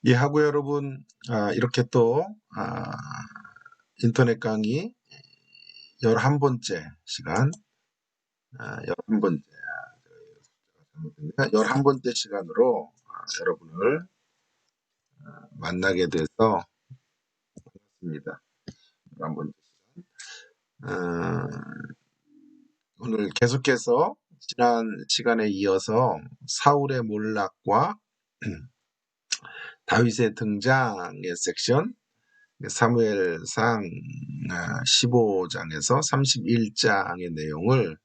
예, 하고 여러분, 이렇게 또 인터넷 강의 11번째 시간, 11번째, 11번째 시간으로 여러분을 만나게 돼서 반갑습니다. 11번째 시간. 오늘 계속해서 지난 시간에 이어서 사울의 몰락과 다윗의 등장의 섹션, 사무엘상 15장에서 31장의 내용을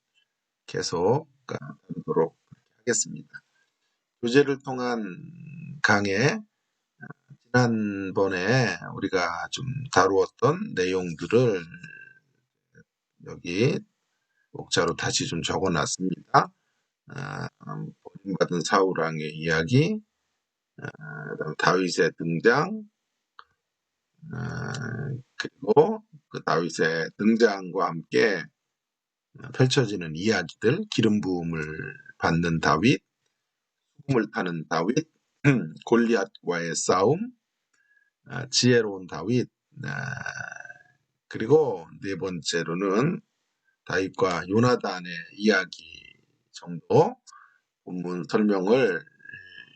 계속 다루도록 하겠습니다. 교재를 통한 강의, 지난번에 우리가 좀 다루었던 내용들을 여기 목자로 다시 좀 적어놨습니다. 버림받은 사울왕의 이야기, 그다음 다윗의 등장, 그리고 그 다윗의 등장과 함께 펼쳐지는 이야기들, 기름 부음을 받는 다윗, 수금을 타는 다윗, 골리앗과의 싸움, 지혜로운 다윗, 그리고 네 번째로는 다윗과 요나단의 이야기 정도 본문 설명을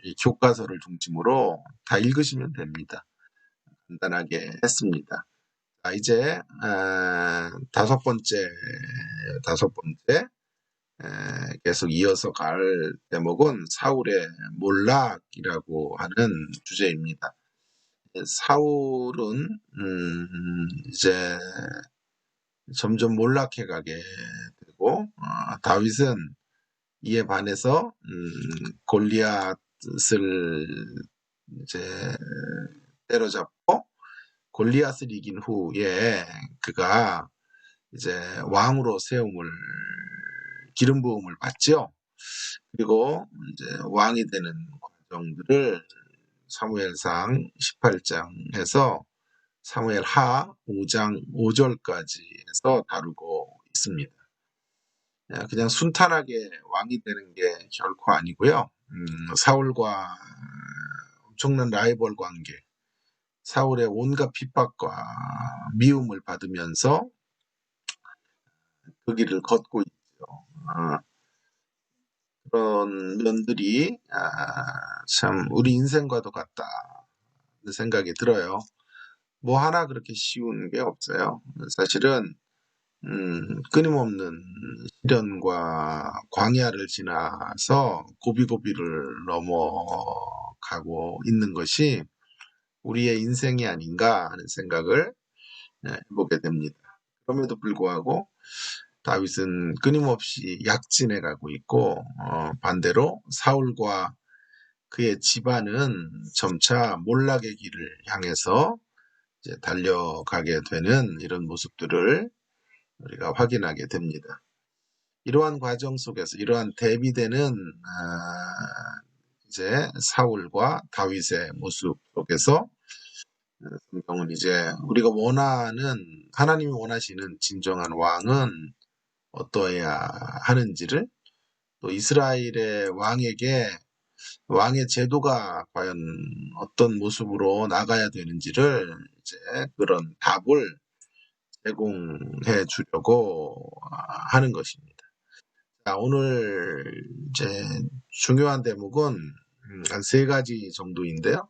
이 교과서를 중심으로 다 읽으시면 됩니다. 간단하게 했습니다. 이제 다섯 번째 계속 이어서 갈 대목은 사울의 몰락이라고 하는 주제입니다. 사울은 이제 점점 몰락해 가게 되고, 다윗은 이에 반해서 골리앗을 이제 때려잡고 골리앗을 이긴 후에 그가 이제 왕으로 세움을, 기름 부음을 받죠. 그리고 이제 왕이 되는 과정들을 사무엘상 18장에서 사무엘 하 5장 5절까지 해서 다루고 있습니다. 그냥 순탄하게 왕이 되는 게 결코 아니고요. 사울과 엄청난 라이벌 관계, 사울의 온갖 핍박과 미움을 받으면서 그 길을 걷고 있죠. 그런 면들이 참 우리 인생과도 같다 생각이 들어요. 뭐 하나 그렇게 쉬운 게 없어요. 사실은 끊임없는 시련과 광야를 지나서 고비고비를 넘어가고 있는 것이 우리의 인생이 아닌가 하는 생각을 해보게 됩니다. 그럼에도 불구하고 다윗은 끊임없이 약진해가고 있고, 반대로 사울과 그의 집안은 점차 몰락의 길을 향해서 이제 달려가게 되는 이런 모습들을 우리가 확인하게 됩니다. 이러한 과정 속에서, 이러한 대비되는 이제 사울과 다윗의 모습 속에서 성경은 이제 우리가 원하는, 하나님이 원하시는 진정한 왕은 어떠해야 하는지를, 또 이스라엘의 왕에게 왕의 제도가 과연 어떤 모습으로 나가야 되는지를 이제 그런 답을 제공해 주려고 하는 것입니다. 자, 오늘 이제 중요한 대목은 한 세 가지 정도인데요.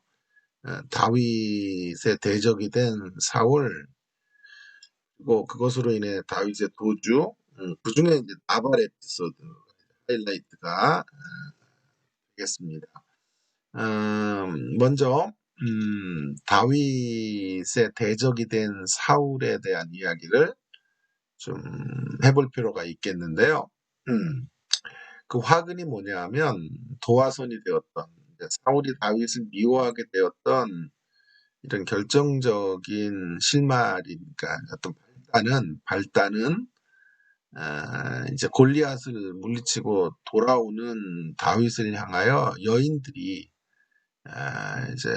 다윗의 대적이 된 사울, 그리고 그것으로 인해 다윗의 도주, 그 중에 이제 나발 에피소드 하이라이트가 되겠습니다. 먼저 다윗의 대적이 된 사울에 대한 이야기를 좀 해볼 필요가 있겠는데요. 그 화근이 뭐냐 하면 도화선이 되었던, 사울이 다윗을 미워하게 되었던 이런 결정적인 실마리니까 어떤 발단은 이제 골리앗을 물리치고 돌아오는 다윗을 향하여 여인들이 이제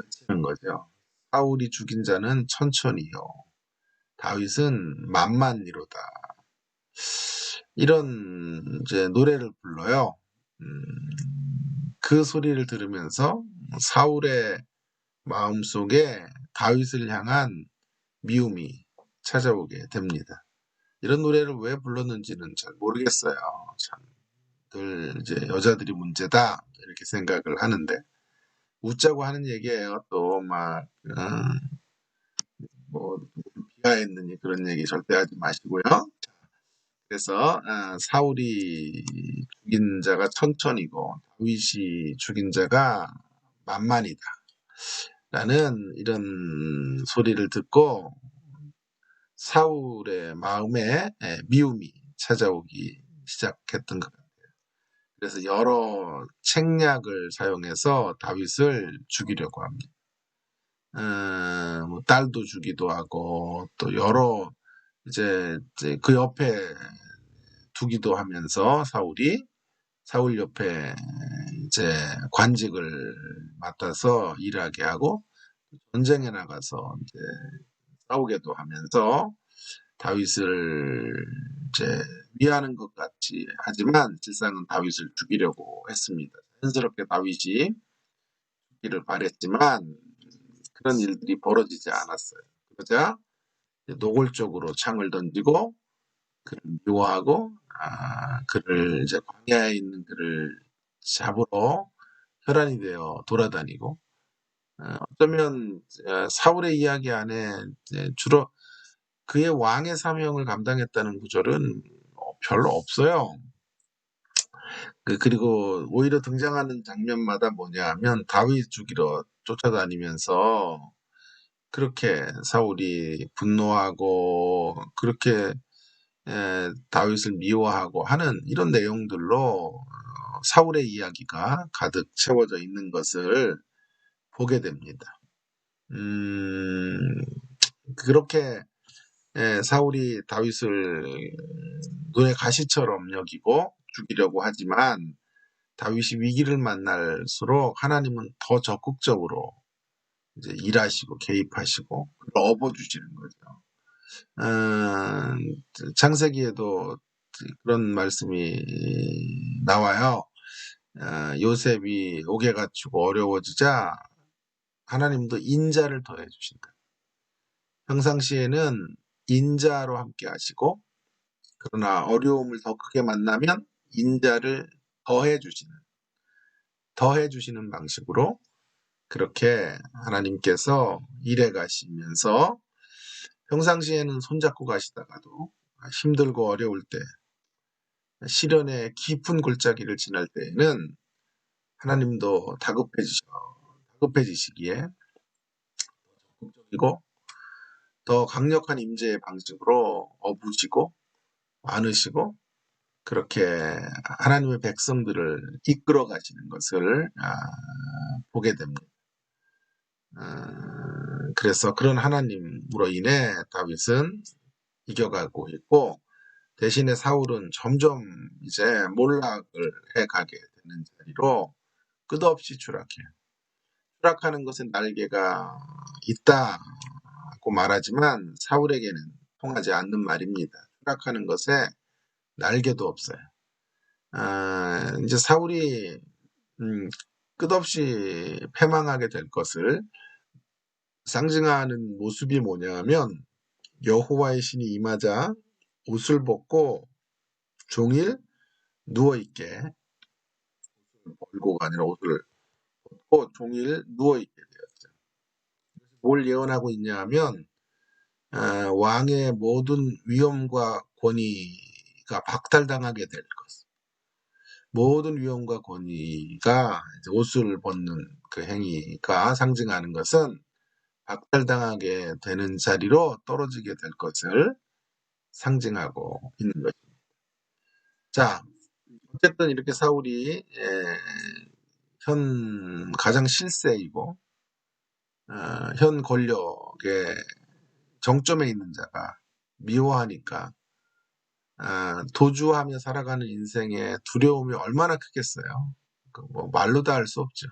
치는 거죠. 사울이 죽인 자는 천천히요. 다윗은 만만리로다. 이런 이제 노래를 불러요. 그 소리를 들으면서 사울의 마음속에 다윗을 향한 미움이 찾아오게 됩니다. 이런 노래를 왜 불렀는지는 잘 모르겠어요. 참, 늘 이제 여자들이 문제다 이렇게 생각을 하는데 웃자고 하는 얘기예요. 또 막 뭐 비하했느니 그런 얘기 절대 하지 마시고요. 그래서 사울이 죽인 자가 천천이고 다윗이 죽인 자가 만만이다. 라는 이런 소리를 듣고 사울의 마음에 미움이 찾아오기 시작했던 것 같아요. 그래서 여러 책략을 사용해서 다윗을 죽이려고 합니다. 뭐 딸도 주기도 하고 또 여러 이제 그 옆에 두기도 하면서 사울 옆에 이제 관직을 맡아서 일하게 하고 전쟁에 나가서 이제 싸우게도 하면서 다윗을 이제 위하는 것 같이 하지만 실상은 다윗을 죽이려고 했습니다. 자연스럽게 다윗이 죽기를 바랬지만 그런 일들이 벌어지지 않았어요. 그러자 노골적으로 창을 던지고 그를 미워하고 그를 이제 광야에 있는 그를 잡으러 혈안이 되어 돌아다니고 어쩌면 사울의 이야기 안에 주로 그의 왕의 사명을 감당했다는 구절은 별로 없어요. 그리고 오히려 등장하는 장면마다 뭐냐 하면 다윗 죽이러 쫓아다니면서 그렇게 사울이 분노하고 그렇게 다윗을 미워하고 하는 이런 내용들로 사울의 이야기가 가득 채워져 있는 것을 보게 됩니다. 그렇게 사울이 다윗을 눈의 가시처럼 여기고 죽이려고 하지만 다윗이 위기를 만날수록 하나님은 더 적극적으로 이제 일하시고 개입하시고 업어주시는 거죠. 창세기에도 그런 말씀이 나와요. 요셉이 옥에 갇히고 어려워지자 하나님도 인자를 더해 주신다. 평상시에는 인자로 함께 하시고 그러나 어려움을 더 크게 만나면 인자를 더해 주시는 방식으로 그렇게 하나님께서 일해 가시면서 평상시에는 손잡고 가시다가도 힘들고 어려울 때 시련의 깊은 골짜기를 지날 때에는 하나님도 다급해지시기에 적극적이고 더 강력한 임재의 방식으로 업으시고 안으시고 그렇게 하나님의 백성들을 이끌어 가시는 것을 보게 됩니다. 그래서 그런 하나님으로 인해 다윗은 이겨가고 있고 대신에 사울은 점점 이제 몰락을 해가게 되는 자리로 끝없이 추락하는 것은 날개가 있다고 말하지만 사울에게는 통하지 않는 말입니다. 추락하는 것에 날개도 없어요. 이제 사울이 끝없이 패망하게 될 것을 상징하는 모습이 뭐냐면 여호와의 신이 임하자 옷을 벗고 종일 누워있게 벌고가 아니라 옷을 벗고 종일 누워있게 되었죠. 뭘 예언하고 있냐 하면 왕의 모든 위엄과 권위가 박탈당하게 될 것. 모든 위엄과 권위가 이제 옷을 벗는 그 행위가 상징하는 것은 박탈당하게 되는 자리로 떨어지게 될 것을 상징하고 있는 것입니다. 자, 어쨌든 이렇게 사울이 현 가장 실세이고 현 권력의 정점에 있는 자가 미워하니까 도주하며 살아가는 인생의 두려움이 얼마나 크겠어요. 뭐 말로 다 할 수 없죠.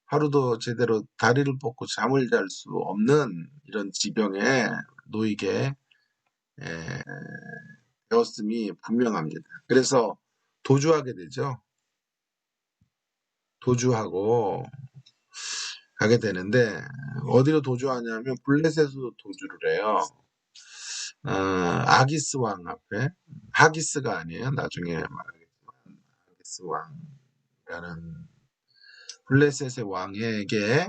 하루도 제대로 다리를 뻗고 잠을 잘 수 없는 이런 지병에 놓이게 에, 되었음이 분명합니다. 그래서 도주하게 되죠. 도주하고 가게 되는데 어디로 도주하냐면 블레셋으로 도주를 해요. 아기스 왕 앞에, 하기스가 아니에요. 나중에 말하겠지만 하기스 왕이라는 블레셋의 왕에게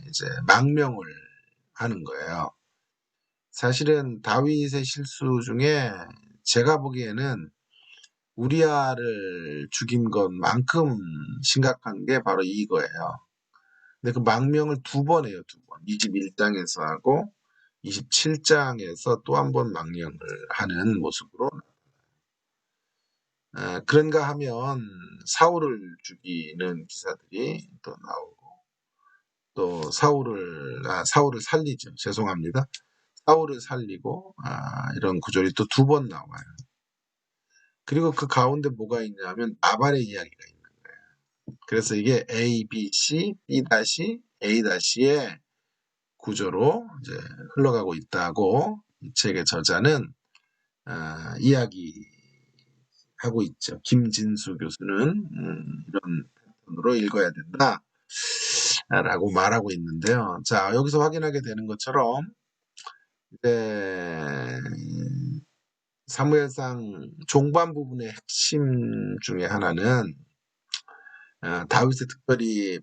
이제 망명을 하는 거예요. 사실은 다윗의 실수 중에 제가 보기에는 우리아를 죽인 것만큼 심각한 게 바로 이거예요. 근데 그 망명을 두 번 해요, 두 번. 21장에서 하고 27장에서 또 한 번 망명을 하는 모습으로. 그런가 하면 사울을 죽이는 기사들이 또 나오고, 또 사울을 살리죠. 죄송합니다. 사울을 살리고, 이런 구절이 또 두 번 나와요. 그리고 그 가운데 뭐가 있냐면 나발의 이야기가 있는 거예요. 그래서 이게 A, B, C, B 다시 A 다시의 구조로 이제 흘러가고 있다고 이 책의 저자는 이야기하고 있죠. 김진수 교수는 이런 패턴으로 읽어야 된다라고 말하고 있는데요. 자, 여기서 확인하게 되는 것처럼 이제 사무엘상 종반 부분의 핵심 중에 하나는 다윗의 특별히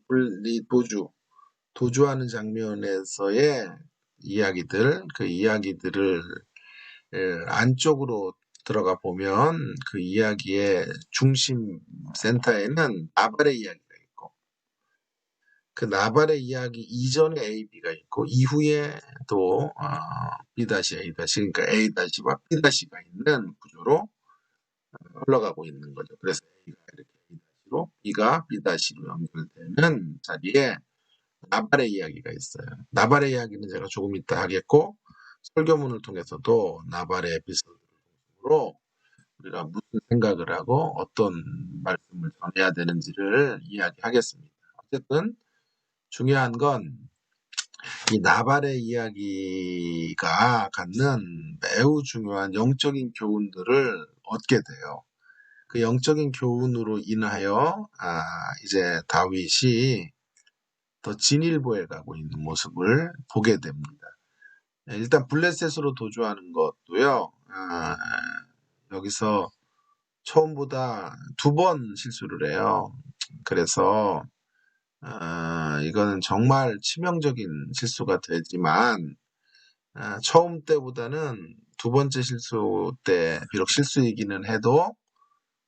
도주하는 장면에서의 이야기들, 그 이야기들을 안쪽으로 들어가 보면 그 이야기의 중심 센터에는 나발의 이야기가 있고, 그 나발의 이야기 이전에 A, B가 있고 이후에 또 B A 그러니까 A 와 B 가 있는 구조로 흘러가고 있는 거죠. 그래서 A가 이렇게 A 로 B가 B 로 연결되는 자리에 나발의 이야기가 있어요. 나발의 이야기는 제가 조금 이따 하겠고, 설교문을 통해서도 나발의 에피소드로 우리가 무슨 생각을 하고 어떤 말씀을 전해야 되는지를 이야기하겠습니다. 어쨌든 중요한 건 이 나발의 이야기가 갖는 매우 중요한 영적인 교훈들을 얻게 돼요. 그 영적인 교훈으로 인하여 이제 다윗이 더 진일보해 가고 있는 모습을 보게 됩니다. 일단 블레셋으로 도주하는 것도요. 여기서 처음보다 두 번 실수를 해요. 그래서 이거는 정말 치명적인 실수가 되지만 처음 때보다는 두 번째 실수 때 비록 실수이기는 해도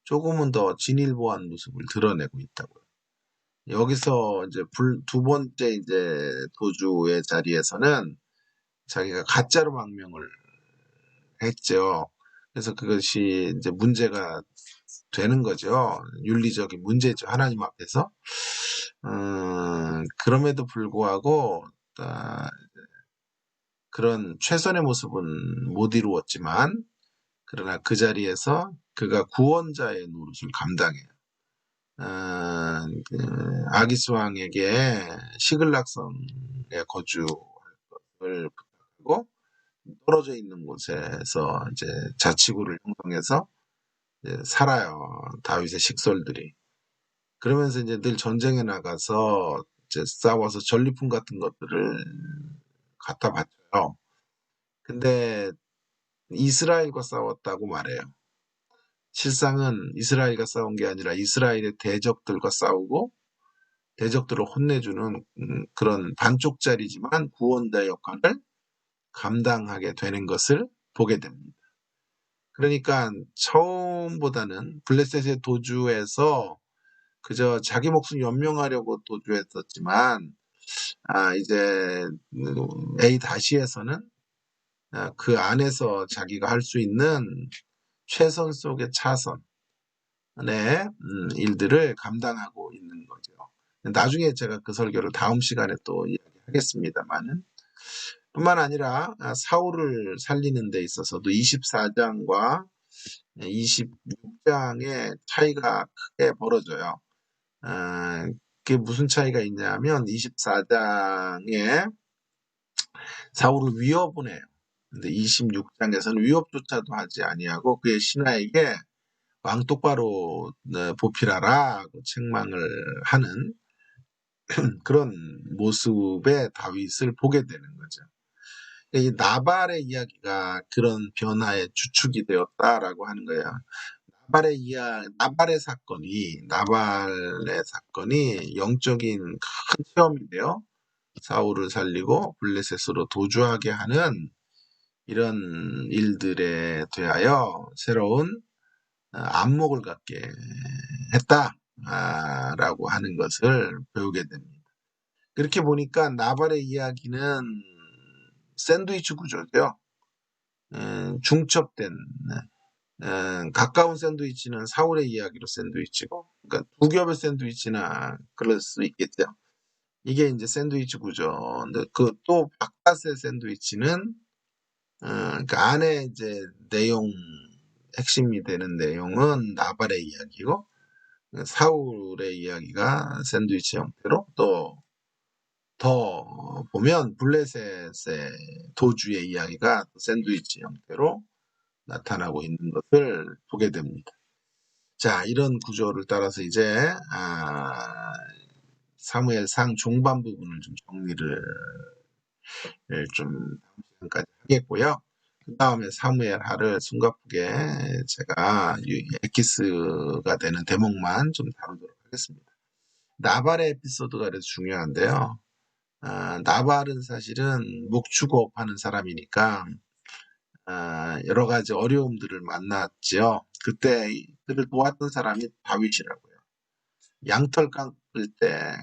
조금은 더 진일보한 모습을 드러내고 있다고요. 여기서 이제 두 번째 이제 도주의 자리에서는 자기가 가짜로 망명을 했죠. 그래서 그것이 이제 문제가 되는 거죠. 윤리적인 문제죠. 하나님 앞에서. 그럼에도 불구하고 그런 최선의 모습은 못 이루었지만 그러나 그 자리에서 그가 구원자의 노릇을 감당해요. 아기스 왕에게 시글락성에 거주할 것을 부탁하고 떨어져 있는 곳에서 이제 자치구를 형성해서 이제 살아요. 다윗의 식솔들이. 그러면서 이제 늘 전쟁에 나가서 이제 싸워서 전리품 같은 것들을 갖다 바쳐요. 근데 이스라엘과 싸웠다고 말해요. 실상은 이스라엘과 싸운 게 아니라 이스라엘의 대적들과 싸우고 대적들을 혼내주는 그런 반쪽짜리지만 구원자 역할을 감당하게 되는 것을 보게 됩니다. 그러니까 처음보다는 블레셋의 도주에서 그저 자기 목숨 연명하려고 도주했었지만 이제 A 다시에서는 그 안에서 자기가 할 수 있는 최선 속의 차선의 일들을 감당하고 있는 거죠. 나중에 제가 그 설교를 다음 시간에 또 이야기하겠습니다만은 뿐만 아니라 사울을 살리는 데 있어서도 24장과 26장의 차이가 크게 벌어져요. 그게 무슨 차이가 있냐면 24장에 사울을 위협은 해요. 근데 26장에서는 위협조차도 하지 아니하고 그의 신하에게 왕 똑바로 보필하라 책망을 하는 그런 모습의 다윗을 보게 되는 거죠. 이 나발의 이야기가 그런 변화의 주축이 되었다라고 하는 거예요. 나발의 사건이 영적인 큰 체험이 되어 사울을 살리고 블레셋으로 도주하게 하는 이런 일들에 대하여 새로운 안목을 갖게 했다라고 하는 것을 배우게 됩니다. 그렇게 보니까 나발의 이야기는 샌드위치 구조죠. 중첩된 가까운 샌드위치는 사울의 이야기로 샌드위치고, 그러니까 두 겹의 샌드위치나 그럴 수 있겠죠. 이게 이제 샌드위치 구조인데 그 또 바깥의 샌드위치는 그 안에 이제 내용 핵심이 되는 내용은 나발의 이야기고 사울의 이야기가 샌드위치 형태로 또 더 보면 블레셋의 도주의 이야기가 샌드위치 형태로 나타나고 있는 것을 보게 됩니다. 자, 이런 구조를 따라서 이제 사무엘상 중반 부분을 좀 정리를 좀 다음 시간까지 하겠고요. 그 다음에 사무엘 하를 숨가쁘게 제가 엑기스가 되는 대목만 좀 다루도록 하겠습니다. 나발의 에피소드가 그래서 중요한데요. 나발은 사실은 목축업하는 사람이니까 여러 가지 어려움들을 만났지요. 그때 그를 도왔던 사람이 다윗이라고요. 양털 깎을 때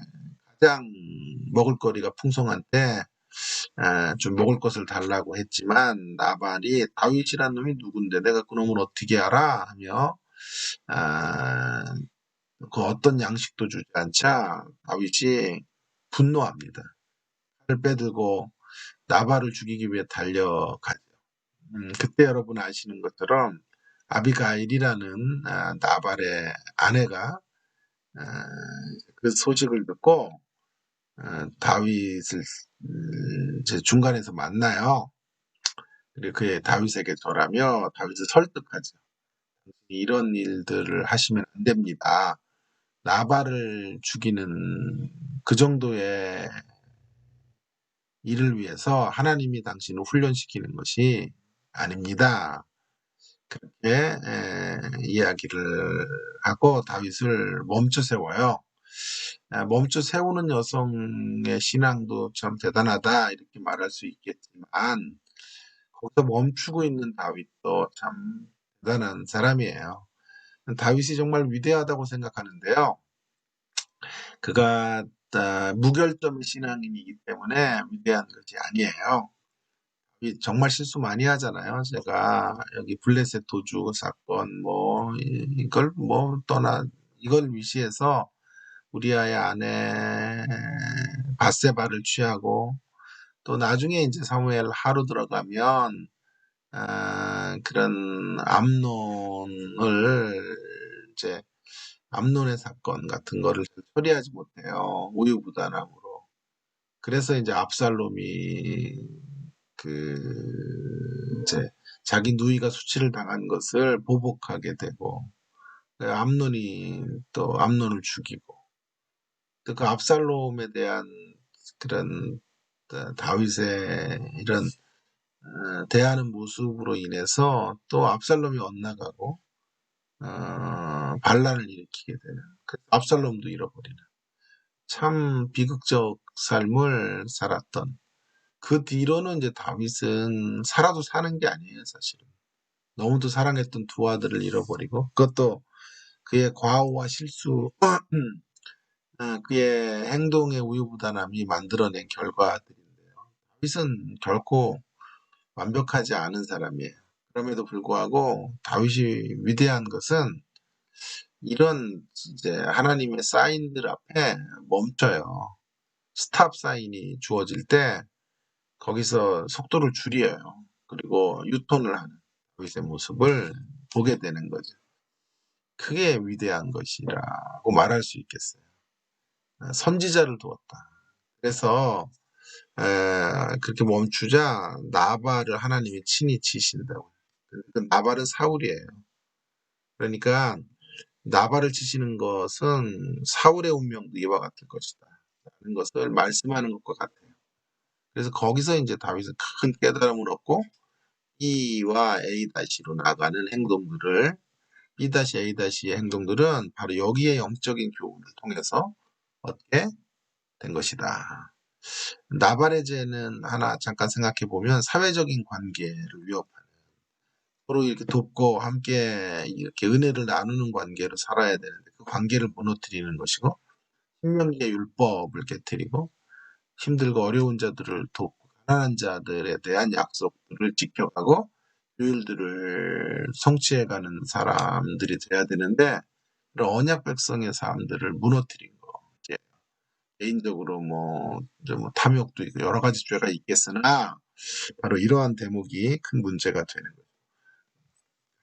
가장 먹을거리가 풍성한 때 좀 먹을 것을 달라고 했지만 나발이 다윗이란 놈이 누군데 내가 그 놈을 어떻게 알아? 하며 그 어떤 양식도 주지 않자 다윗이 분노합니다. 칼을 빼들고 나발을 죽이기 위해 달려가죠. 그때 여러분 아시는 것처럼 아비가일이라는 나발의 아내가 그 소식을 듣고 다윗을 제 중간에서 만나요. 그리고 그의 다윗에게 절하며 다윗을 설득하죠. 이런 일들을 하시면 안 됩니다. 나발을 죽이는 그 정도의 일을 위해서 하나님이 당신을 훈련시키는 것이 아닙니다. 그렇게 이야기를 하고 다윗을 멈춰 세워요. 멈춰 세우는 여성의 신앙도 참 대단하다 이렇게 말할 수 있겠지만 거기서 멈추고 있는 다윗도 참 대단한 사람이에요. 다윗이 정말 위대하다고 생각하는데요. 그가 무결점의 신앙인이기 때문에 위대한 것이 아니에요. 정말 실수 많이 하잖아요. 제가 여기 블레셋 도주 사건 이걸 이걸 위시해서 우리아의 아내 바세바를 취하고 또 나중에 이제 사무엘 하루 들어가면 그런 이제 암논의 사건 같은 거를 처리하지 못해요. 우유부단함으로. 그래서 이제 압살롬이 이제 자기 누이가 수치를 당한 것을 보복하게 되고 암논이 또 암논을 죽이고 또 그 압살롬에 대한 그런 다윗의 이런 대하는 모습으로 인해서 또 압살롬이 엇나가고 반란을 일으키게 되는 압살롬도 잃어버리는 참 비극적 삶을 살았던 그 뒤로는 이제 다윗은 살아도 사는 게 아니에요, 사실은. 너무도 사랑했던 두 아들을 잃어버리고 그것도 그의 과오와 실수, 그의 행동의 우유부단함이 만들어낸 결과들인데요. 다윗은 결코 완벽하지 않은 사람이에요. 그럼에도 불구하고 다윗이 위대한 것은 이런 이제 하나님의 사인들 앞에 멈춰요. 스탑 사인이 주어질 때 거기서 속도를 줄여요. 그리고 유턴을 하는 다윗의 모습을 보게 되는 거죠. 그게 위대한 것이라고 말할 수 있겠어요. 선지자를 두었다. 그래서 그렇게 멈추자 나발을 하나님이 친히 치신다고. 그 나발은 사울이에요. 그러니까 나발을 치시는 것은 사울의 운명도 이와 같을 것이다 라는 것을 말씀하는 것과 같아요. 그래서 거기서 이제 다윗은 큰 깨달음을 얻고 E와 A-로 나가는 행동들을 B-A-의 행동들은 바로 여기에 영적인 교훈을 통해서 얻게 된 것이다. 나발의 죄는 하나 잠깐 생각해 보면 사회적인 관계를 위협하는, 서로 이렇게 돕고 함께 이렇게 은혜를 나누는 관계로 살아야 되는데 그 관계를 무너뜨리는 것이고, 신명기의 율법을 깨뜨리고 힘들고 어려운 자들을 돕고 가난한 자들에 대한 약속들을 지켜가고 규율들을 성취해가는 사람들이 돼야 되는데, 그런 언약 백성의 삶들을 무너뜨린 거. 이제 개인적으로 뭐 탐욕도 있고 여러 가지 죄가 있겠으나 바로 이러한 대목이 큰 문제가 되는 거예요.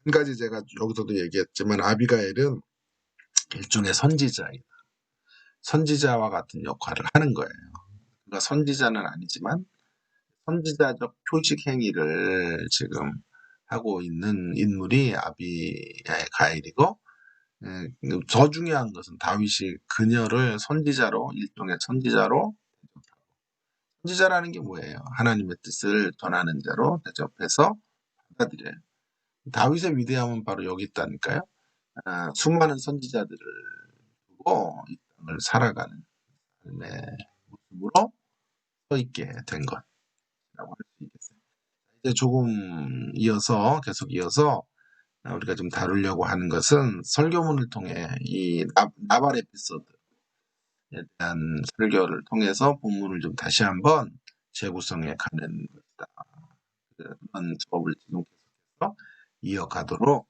한 가지 제가 여기서도 얘기했지만 아비가일은 일종의 선지자와 같은 역할을 하는 거예요. 그러니까 선지자는 아니지만 선지자적 표식 행위를 지금 하고 있는 인물이 아비가일이고, 더 중요한 것은 다윗이 그녀를 일종의 선지자로, 선지자라는 게 뭐예요? 하나님의 뜻을 전하는 자로 대접해서 받아들여요. 다윗의 위대함은 바로 여기 있다니까요. 수많은 선지자들을 두고 이 땅을 살아가는 삶의 모습으로 서 있게 된 것이라고 할 수 있겠어요. 이제 계속 이어서 우리가 좀 다루려고 하는 것은 설교문을 통해 이 나발 에피소드에 대한 설교를 통해서 본문을 좀 다시 한번 재구성해 가는 것이다. 그런 수업을 지금 계속해서 이어가도록